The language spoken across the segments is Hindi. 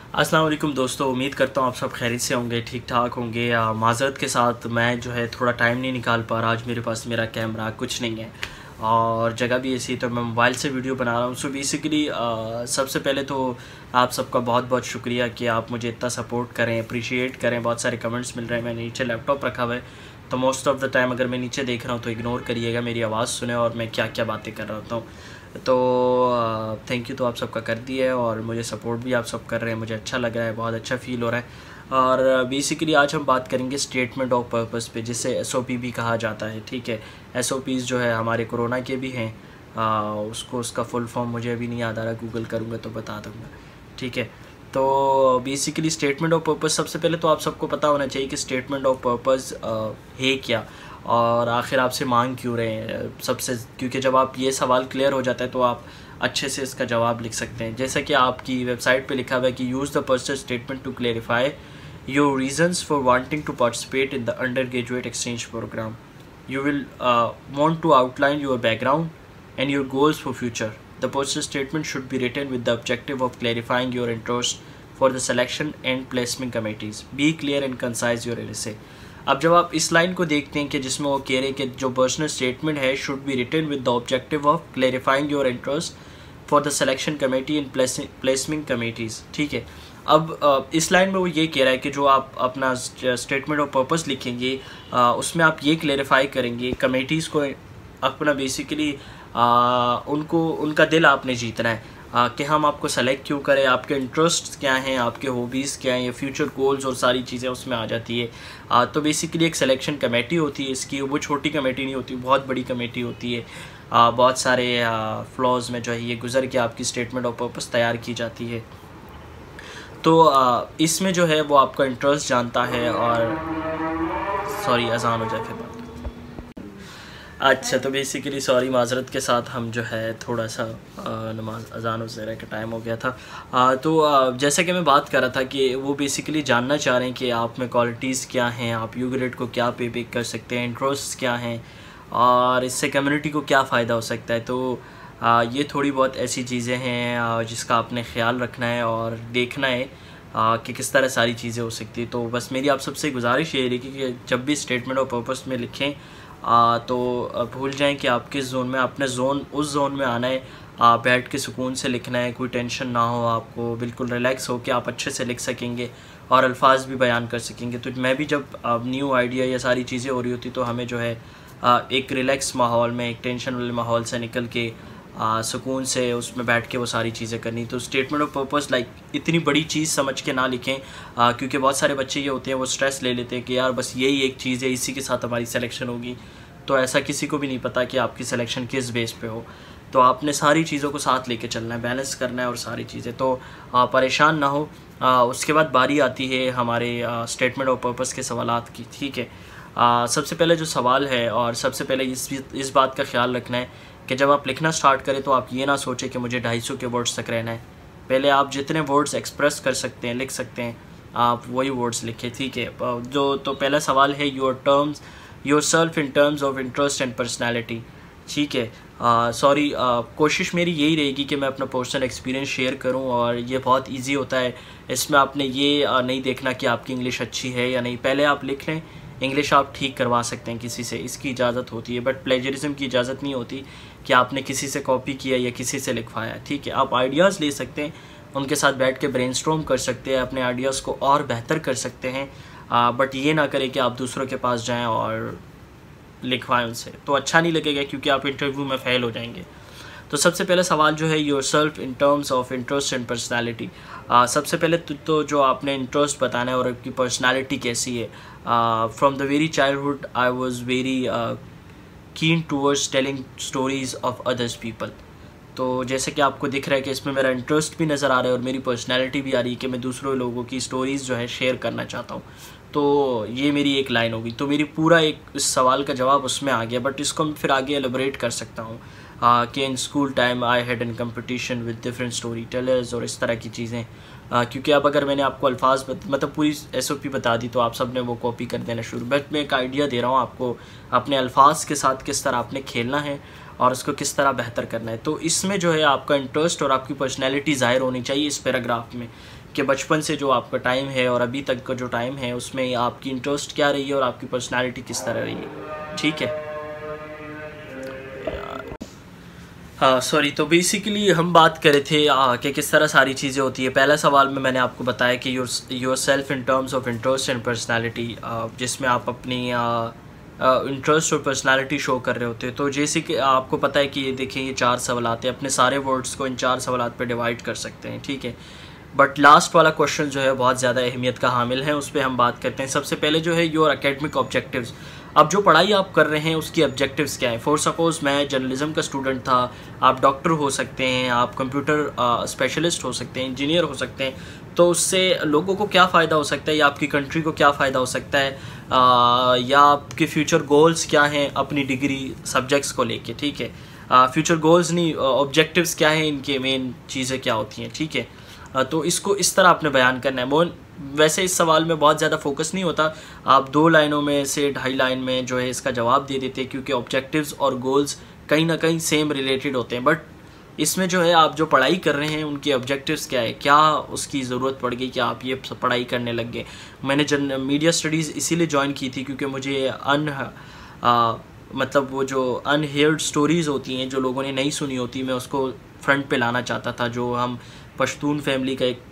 अस्सलाम वालेकुम दोस्तों, उम्मीद करता हूँ आप सब खैरियत से होंगे, ठीक ठाक होंगे। माज़रत के साथ मैं जो है थोड़ा टाइम नहीं निकाल पा रहा। आज मेरे पास मेरा कैमरा कुछ नहीं है और जगह भी ऐसी, तो मैं मोबाइल से वीडियो बना रहा हूँ। सो बेसिकली सबसे पहले तो आप सबका बहुत बहुत शुक्रिया कि आप मुझे इतना सपोर्ट करें, अप्रिशिएट करें। बहुत सारे कमेंट्स मिल रहे हैं। मैंने नीचे लैपटॉप रखा हुआ है, तो मोस्ट ऑफ़ द टाइम अगर मैं नीचे देख रहा हूँ तो इग्नोर करिएगा, मेरी आवाज़ सुने और मैं क्या क्या बातें कर रहा होता हूँ। तो थैंक यू तो आप सबका कर दिया है और मुझे सपोर्ट भी आप सब कर रहे हैं, मुझे अच्छा लग रहा है, बहुत अच्छा फ़ील हो रहा है। और बेसिकली आज हम बात करेंगे स्टेटमेंट ऑफ पर्पस पे, जिसे एसओपी भी कहा जाता है। ठीक है, एसओपीज़ जो है हमारे कोरोना के भी हैं। उसका फुल फॉर्म मुझे अभी नहीं याद आ रहा, गूगल करूँगा तो बता दूँगा। ठीक है, तो बेसिकली स्टेटमेंट ऑफ पर्पस, सबसे पहले तो आप सबको पता होना चाहिए कि स्टेटमेंट ऑफ पर्पस है क्या और आखिर आपसे मांग क्यों रहे हैं सबसे, क्योंकि जब आप ये सवाल क्लियर हो जाता है तो आप अच्छे से इसका जवाब लिख सकते हैं। जैसा कि आपकी वेबसाइट पे लिखा हुआ है कि use the personal statement to clarify your reasons for wanting to participate in the undergraduate exchange programme. You will want to outline your background and your goals for future. The personal statement should be written with the objective of clarifying your interest for the selection and placement committees. Be clear and concise your essay. अब जब आप इस लाइन को देखते हैं कि जिसमें वो कह रहे हैं कि जो पर्सनल स्टेटमेंट है should be written with the objective of clarifying your interest for the selection committee and placement committees. ठीक है, अब इस लाइन में वो ये कह रहा है कि जो आप अपना स्टेटमेंट ऑफ पर्पस लिखेंगे उसमें आप ये क्लेरिफाई करेंगे कमेटीज़ को अपना बेसिकली उनका दिल आपने जीतना है कि हम आपको सेलेक्ट क्यों करें, आपके इंटरेस्ट क्या हैं, आपके हॉबीज़ क्या हैं, या फ्यूचर गोल्स और सारी चीज़ें उसमें आ जाती है। तो बेसिकली एक सिलेक्शन कमेटी होती है इसकी, वो छोटी कमेटी नहीं होती, बहुत बड़ी कमेटी होती है। बहुत सारे फ्लॉज में जो है ये गुजर के आपकी स्टेटमेंट ऑफ पर्पस तैयार की जाती है। तो इसमें जो है वो आपका इंटरेस्ट जानता है और सॉरी अजान हो जाए फिर बात। अच्छा, तो बेसिकली सॉरी माज़रत के साथ हम जो है थोड़ा सा नमाज अजान वगैरह का टाइम हो गया था। तो जैसे कि मैं बात कर रहा था कि वो बेसिकली जानना चाह रहे हैं कि आप में क्वालिटीज़ क्या हैं, आप यू ग्रेड को क्या पे पिक कर सकते हैं, इंटरेस्ट क्या हैं और इससे कम्युनिटी को क्या फ़ायदा हो सकता है। तो ये थोड़ी बहुत ऐसी चीज़ें हैं जिसका आपने ख़्याल रखना है और देखना है कि किस तरह सारी चीज़ें हो सकती है। तो बस मेरी आप सबसे गुजारिश ये है कि जब भी स्टेटमेंट ऑफ पर्पस में लिखें तो भूल जाएं कि आप किस जोन में, अपने उस जोन में आना है, बैठ के सुकून से लिखना है, कोई टेंशन ना हो, आपको बिल्कुल रिलैक्स हो कि आप अच्छे से लिख सकेंगे और अल्फाज भी बयान कर सकेंगे। तो मैं भी जब न्यू आइडिया या सारी चीज़ें हो रही होती तो हमें जो है एक रिलैक्स माहौल में, एक टेंशन वाले माहौल से निकल के सुकून से उसमें बैठ के वो सारी चीज़ें करनी। तो स्टेटमेंट ऑफ पर्पस लाइक इतनी बड़ी चीज़ समझ के ना लिखें क्योंकि बहुत सारे बच्चे ये होते हैं वो स्ट्रेस ले लेते हैं कि यार बस यही एक चीज़ है, इसी के साथ हमारी सिलेक्शन होगी। तो ऐसा किसी को भी नहीं पता कि आपकी सिलेक्शन किस बेस पे हो। तो आपने सारी चीज़ों को साथ लेके चलना है, बैलेंस करना है और सारी चीज़ें, तो परेशान ना हो। उसके बाद बारी आती है हमारे स्टेटमेंट ऑफ पर्पस के सवालात की। ठीक है, सबसे पहले जो सवाल है और सबसे पहले इस बात का ख्याल रखना है कि जब आप लिखना स्टार्ट करें तो आप ये ना सोचें कि मुझे 250 के वर्ड्स तक रहना है। पहले आप जितने वर्ड्स एक्सप्रेस कर सकते हैं, लिख सकते हैं, आप वही वर्ड्स लिखें। ठीक है, तो पहला सवाल है your self in terms of interest and personality. ठीक है, सॉरी कोशिश मेरी यही रहेगी कि मैं अपना पर्सनल एक्सपीरियंस शेयर करूं और ये बहुत इजी होता है। इसमें आपने ये नहीं देखना कि आपकी इंग्लिश अच्छी है या नहीं, पहले आप लिख लें। इंग्लिश आप ठीक करवा सकते हैं किसी से, इसकी इजाज़त होती है, बट प्लेजरिज्म की इजाज़त नहीं होती कि आपने किसी से कॉपी किया या किसी से लिखवाया। ठीक है, आप आइडियाज़ ले सकते हैं, उनके साथ बैठ के ब्रेनस्टॉर्म कर सकते हैं, अपने आइडियाज़ को और बेहतर कर सकते हैं, बट ये ना करें कि आप दूसरों के पास जाएं और लिखवाएं उनसे, तो अच्छा नहीं लगेगा क्योंकि आप इंटरव्यू में फ़ेल हो जाएंगे। तो सबसे पहले सवाल जो है your self in terms of interest and personality. सबसे पहले तो जो आपने इंटरेस्ट बताना है और आपकी पर्सनैलिटी कैसी है। From the very childhood I was very keen towards telling stories of others people. तो जैसे कि आपको दिख रहा है कि इसमें मेरा इंटरेस्ट भी नज़र आ रहा है और मेरी पर्सनैलिटी भी आ रही है कि मैं दूसरों लोगों की स्टोरीज़ जो है शेयर करना चाहता हूँ। तो ये मेरी एक लाइन होगी। तो मेरी पूरा एक इस सवाल का जवाब उसमें आ गया, बट इसको मैं फिर आगे एलिब्रेट कर सकता हूँ कि in school time I had an competition with different story tellers और इस तरह की चीज़ें। क्योंकि अब अगर मैंने आपको अल्फाज मतलब पूरी एसओपी बता दी तो आप सब ने वो कॉपी कर देना शुरू, बट मैं एक आइडिया दे रहा हूँ आपको अपने अल्फाज के साथ किस तरह आपने खेलना है और उसको किस तरह बेहतर करना है। तो इसमें जो है आपका इंटरेस्ट और आपकी पर्सनैलिटी ज़ाहिर होनी चाहिए इस पैराग्राफ में, कि बचपन से जो आपका टाइम है और अभी तक का जो टाइम है उसमें आपकी इंटरेस्ट क्या रही है और आपकी पर्सनैलिटी किस तरह रही है। ठीक है, हाँ सॉरी। तो बेसिकली हम बात कर रहे थे कि किस तरह सारी चीज़ें होती है। पहला सवाल में मैंने आपको बताया कि your self in terms of interest and personality, जिसमें आप अपनी इंटरेस्ट और पर्सनैलिटी शो कर रहे होते हैं। तो जैसे कि आपको पता है कि ये देखें ये 4 सवालात हैं, अपने सारे वर्ड्स को इन 4 सवालात पे डिवाइड कर सकते हैं। ठीक है, बट लास्ट वाला क्वेश्चन जो है बहुत ज़्यादा अहमियत का हामिल है, उस पर हम बात करते हैं। सबसे पहले जो है योर एकेडमिक ऑब्जेक्टिव्स, अब जो पढ़ाई आप कर रहे हैं उसकी ऑब्जेक्टिव्स क्या है। फॉर सपोज़ मैं जर्नलिज्म का स्टूडेंट था, आप डॉक्टर हो सकते हैं, आप कंप्यूटर स्पेशलिस्ट हो सकते हैं, इंजीनियर हो सकते हैं। तो उससे लोगों को क्या फ़ायदा हो सकता है या आपकी कंट्री को क्या फ़ायदा हो सकता है, या आपके फ्यूचर गोल्स क्या हैं अपनी डिग्री सब्जेक्ट्स को लेके। ठीक है, फ्यूचर गोल्स नहीं, ऑब्जेक्टिव्स क्या हैं, इनके मेन चीज़ें क्या होती हैं। ठीक है, तो इसको इस तरह आपने बयान करना है। वैसे इस सवाल में बहुत ज़्यादा फोकस नहीं होता, आप 2 लाइनों में से 2.5 लाइन में जो है इसका जवाब दे देते हैं, क्योंकि ऑब्जेक्टिव्स और गोल्स कहीं ना कहीं सेम रिलेटेड होते हैं। बट इसमें जो है आप जो पढ़ाई कर रहे हैं उनके ऑब्जेक्टिव्स क्या है, क्या उसकी ज़रूरत पड़ गई कि आप ये पढ़ाई करने लग गए। मैंने मीडिया स्टडीज़ इसीलिए ज्वाइन की थी क्योंकि मुझे मतलब वो जो अनहेयर्ड स्टोरीज़ होती हैं जो लोगों ने नहीं सुनी होती, मैं उसको फ्रंट पे लाना चाहता था। जो हम पश्तून फैमिली का एक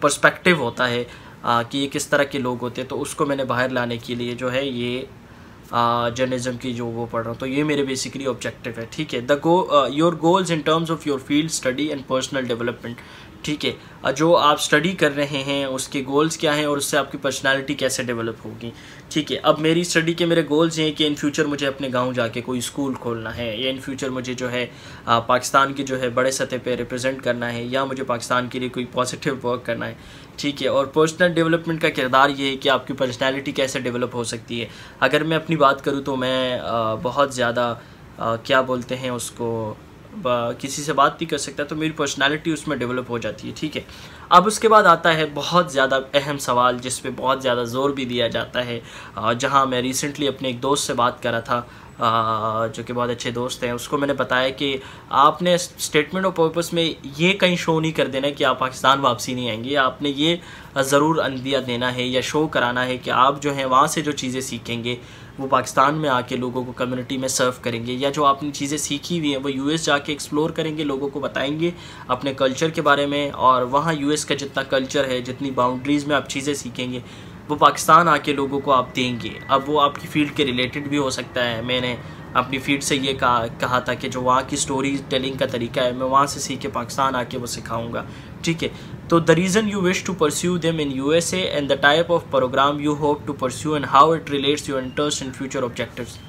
पर्सपेक्टिव होता है कि ये किस तरह के लोग होते हैं, तो उसको मैंने बाहर लाने के लिए जो है ये जर्नलिज्म की जो वो पढ़ रहा हूँ। तो ये मेरे बेसिकली ऑब्जेक्टिव है। ठीक है, your goals in terms of your field study and personal development. ठीक है, जो आप स्टडी कर रहे हैं उसके गोल्स क्या हैं और उससे आपकी पर्सनालिटी कैसे डेवलप होगी। ठीक है, अब मेरी स्टडी के मेरे गोल्स हैं कि इन फ्यूचर मुझे अपने गांव जाके कोई स्कूल खोलना है, या इन फ्यूचर मुझे जो है पाकिस्तान की जो है बड़े सतह पे रिप्रेजेंट करना है, या मुझे पाकिस्तान के लिए कोई पॉजिटिव वर्क करना है। ठीक है, और पर्सनल डेवलपमेंट का किरदार ये है कि आपकी पर्सनैलिटी कैसे डेवलप हो सकती है। अगर मैं अपनी बात करूँ तो मैं बहुत ज़्यादा क्या बोलते हैं उसको, किसी से बात नहीं कर सकता, तो मेरी पर्सनालिटी उसमें डेवलप हो जाती है। ठीक है, अब उसके बाद आता है बहुत ज़्यादा अहम सवाल जिस पे बहुत ज़्यादा ज़ोर भी दिया जाता है, जहां मैं रिसेंटली अपने एक दोस्त से बात कर रहा था, जो कि बहुत अच्छे दोस्त हैं। उसको मैंने बताया कि आपने स्टेटमेंट ऑफ पर्पस में ये कहीं शो नहीं कर देना कि आप पाकिस्तान वापसी नहीं आएंगे, आपने ये ज़रूर अंदिया देना है या शो कराना है कि आप जो है वहाँ से जो चीज़ें सीखेंगे वो पाकिस्तान में आके लोगों को कम्युनिटी में सर्व करेंगे, या जो आपने चीज़ें सीखी हुई हैं वो यूएस जाके एक्सप्लोर करेंगे, लोगों को बताएंगे अपने कल्चर के बारे में, और वहाँ यूएस का जितना कल्चर है, जितनी बाउंड्रीज़ में आप चीज़ें सीखेंगे वो पाकिस्तान आके लोगों को आप देंगे। अब वो आपकी फ़ील्ड के रिलेटेड भी हो सकता है। मैंने अपनी फ़ील्ड से ये कहा था कि जो वहाँ की स्टोरी टेलिंग का तरीका है मैं वहाँ से सीख के पाकिस्तान आके वो सिखाऊँगा। ठीक है, तो the reason you wish to pursue them in USA and the type of programme you hope to pursue and how it relates your interest and future objectives.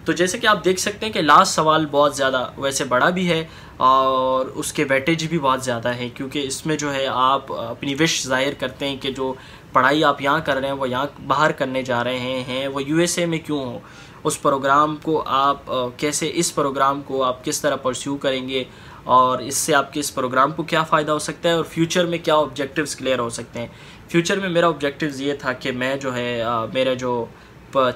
तो जैसे कि आप देख सकते हैं कि लास्ट सवाल बहुत ज़्यादा वैसे बड़ा भी है और उसके वेटेज भी बहुत ज़्यादा है, क्योंकि इसमें जो है आप अपनी विश ज़ाहिर करते हैं कि जो पढ़ाई आप यहाँ कर रहे हैं वो यहाँ बाहर करने जा रहे हैं, वो USA में क्यों हो, उस प्रोग्राम को आप कैसे, इस प्रोग्राम को आप किस तरह परस्यू करेंगे और इससे आपके इस प्रोग्राम को क्या फ़ायदा हो सकता है और फ्यूचर में क्या ऑब्जेक्टिव्स क्लियर हो सकते हैं। फ्यूचर में मेरा ऑब्जेक्टिव्स ये था कि मैं जो है मेरा जो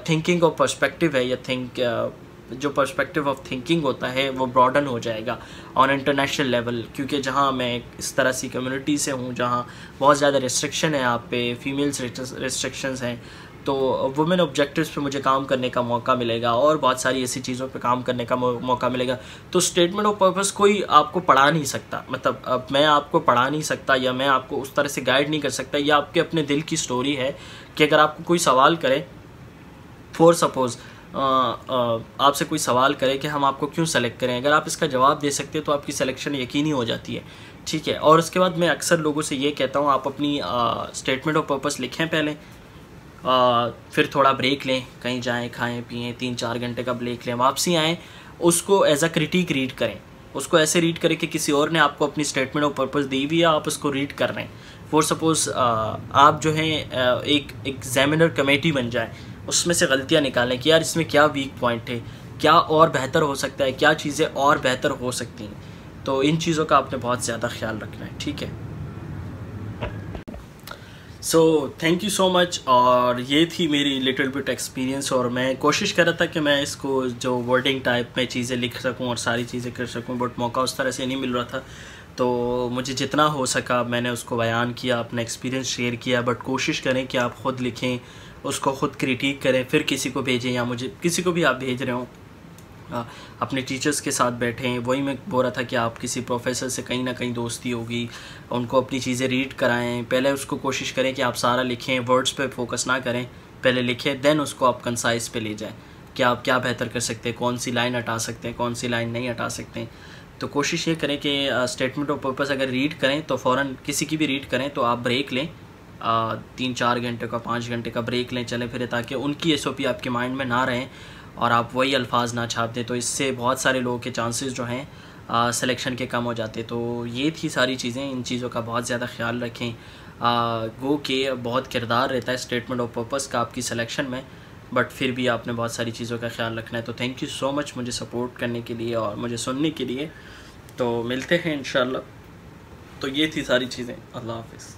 थिंकिंग ऑफ पर्सपेक्टिव है, या जो पर्सपेक्टिव ऑफ थिंकिंग होता है वो ब्रॉडन हो जाएगा ऑन इंटरनेशनल लेवल, क्योंकि जहाँ मैं इस तरह सी कम्युनिटी से हूँ जहाँ बहुत ज़्यादा रिस्ट्रिक्शन है, आप पे फीमेल्स रिस्ट्रिक्शंस हैं, तो वुमेन ऑब्जेक्टिव्स पे मुझे काम करने का मौका मिलेगा और बहुत सारी ऐसी चीज़ों पे काम करने का मौका मिलेगा। तो स्टेटमेंट ऑफ पर्पस कोई आपको पढ़ा नहीं सकता, मतलब अब मैं आपको पढ़ा नहीं सकता या मैं आपको उस तरह से गाइड नहीं कर सकता, या आपके अपने दिल की स्टोरी है कि अगर आपको कोई सवाल करे, फॉर सपोज़ आपसे कोई सवाल करे कि हम आपको क्यों सेलेक्ट करें, अगर आप इसका जवाब दे सकते हो तो आपकी सिलेक्शन यकीनी हो जाती है। ठीक है, और उसके बाद मैं अक्सर लोगों से ये कहता हूँ आप अपनी स्टेटमेंट ऑफ पर्पस लिखें पहले, फिर थोड़ा ब्रेक लें, कहीं जाएं, खाएं पिएं, 3-4 घंटे का ब्रेक लें, वापसी आएँ, उसको एज अ क्रिटिक रीड करें, उसको ऐसे रीड करें कि किसी और ने आपको अपनी स्टेटमेंट ऑफ पर्पस दी हुई है, आप उसको रीड कर रहे हैं। फॉर सपोज़ आप जो हैं एक एग्जामिनर कमेटी बन जाए, उसमें से गलतियाँ निकालें कि यार इसमें क्या वीक पॉइंट है, क्या और बेहतर हो सकता है, क्या चीज़ें और बेहतर हो सकती हैं। तो इन चीज़ों का आपने बहुत ज़्यादा ख्याल रखना है। ठीक है, so thank you so much. और ये थी मेरी लिटिल बिट एक्सपीरियंस, और मैं कोशिश कर रहा था कि मैं इसको जो वर्डिंग टाइप में चीज़ें लिख सकूं और सारी चीज़ें कर सकूं, बट मौका उस तरह से नहीं मिल रहा था। तो मुझे जितना हो सका मैंने उसको बयान किया, अपना एक्सपीरियंस शेयर किया। बट कोशिश करें कि आप ख़ुद लिखें, उसको ख़ुद क्रिटिक करें, फिर किसी को भेजें, या मुझे किसी को भी आप भेज रहे हो अपने टीचर्स के साथ बैठें। वही मैं बोल रहा था कि आप किसी प्रोफेसर से कहीं ना कहीं दोस्ती होगी, उनको अपनी चीज़ें रीड कराएं। पहले उसको कोशिश करें कि आप सारा लिखें, वर्ड्स पे फोकस ना करें, पहले लिखें, देन उसको आप कंसाइज पे ले जाएं कि आप क्या बेहतर कर सकते हैं, कौन सी लाइन हटा सकते हैं, कौन सी लाइन नहीं हटा सकते। तो कोशिश ये करें कि स्टेटमेंट ऑफ पर्पस अगर रीड करें तो फ़ौरन किसी की भी रीड करें तो आप ब्रेक लें, 3-4 घंटे का 5 घंटे का ब्रेक लें, चलें फिर, ताकि उनकी SOP आपके माइंड में ना रहें और आप वही अल्फाज ना छाप दें। तो इससे बहुत सारे लोगों के चांसेस जो हैं सिलेक्शन के कम हो जाते। तो ये थी सारी चीज़ें, इन चीज़ों का बहुत ज़्यादा ख्याल रखें। गो के बहुत किरदार रहता है स्टेटमेंट ऑफ पर्पस का आपकी सिलेक्शन में, बट फिर भी आपने बहुत सारी चीज़ों का ख्याल रखना है। तो थैंक यू सो मच मुझे सपोर्ट करने के लिए और मुझे सुनने के लिए। तो मिलते हैं इंशाल्लाह। तो ये थी सारी चीज़ें। अल्लाह हाफ़िज़।